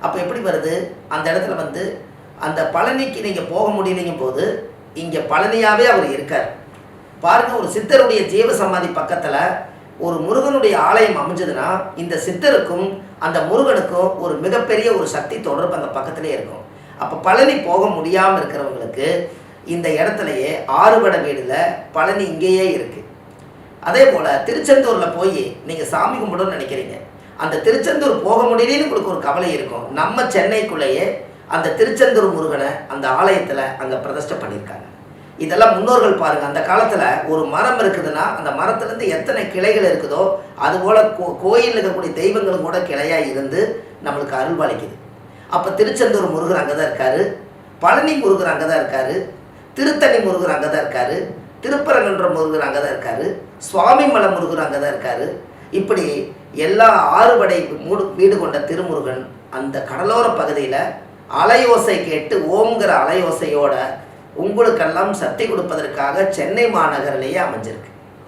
அப்போ எப்படி வருது? அந்த இடத்துல வந்து அந்த பழனிக்கு நீங்கள் போக முடியலைங்கும் போது இங்கே பழனியாகவே அவர் இருக்கார். பாருங்கள், ஒரு சித்தருடைய ஜீவ சமாதி பக்கத்தில் ஒரு முருகனுடைய ஆலயம் அமைஞ்சதுன்னா இந்த சித்தருக்கும் அந்த முருகனுக்கும் ஒரு மிகப்பெரிய ஒரு சக்தி தொடர்பு அந்த பக்கத்திலே இருக்கும். அப்போ பழனி போக முடியாமல் இருக்கிறவங்களுக்கு இந்த இடத்துலையே ஆறுபடை வீடில் பழனி இங்கேயே இருக்குது. அதே போல் திருச்செந்தூரில் போய் நீங்கள் சாமி கும்பிடணும்னு நினைக்கிறீங்க, அந்த திருச்செந்தூர் போக முடியலன்னு உங்களுக்கு ஒரு கவலை இருக்கும். நம்ம சென்னைக்குள்ளேயே அந்த திருச்செந்தூர் முருகனை அந்த ஆலயத்தில் அங்கே பிரதிஷ்டை பண்ணியிருக்காங்க. இதெல்லாம் முன்னோர்கள் பாருங்கள். அந்த காலத்தில் ஒரு மரம் இருக்குதுன்னா அந்த மரத்துலேருந்து எத்தனை கிளைகள் இருக்குதோ அதுபோல் கோயிலில் இருக்கக்கூடிய தெய்வங்களும் கூட கிளையாக இருந்து நம்மளுக்கு அருள்பாலிக்குது. அப்போ திருச்செந்தூர் முருகர் அங்கே தான் இருக்கார், பழனி முருகர் அங்கே தான் இருக்கார், திருத்தணி முருகர் அங்கே தான் இருக்கார், திருப்பரங்குன்ற முருகர் அங்கே தான் இருக்கார், சுவாமிமலை முருகர் அங்கே தான் இருக்கார். இப்படி எல்லா ஆறுபடை வீடு கொண்ட திருமுருகன் அந்த கடலோர பகுதியில் அலையோசை கேட்டு ஓம்ங்கிற அலையோசையோட உங்களுக்கெல்லாம் சக்தி கொடுப்பதற்காக சென்னை மாநகரிலேயே அமைஞ்சிருக்கு.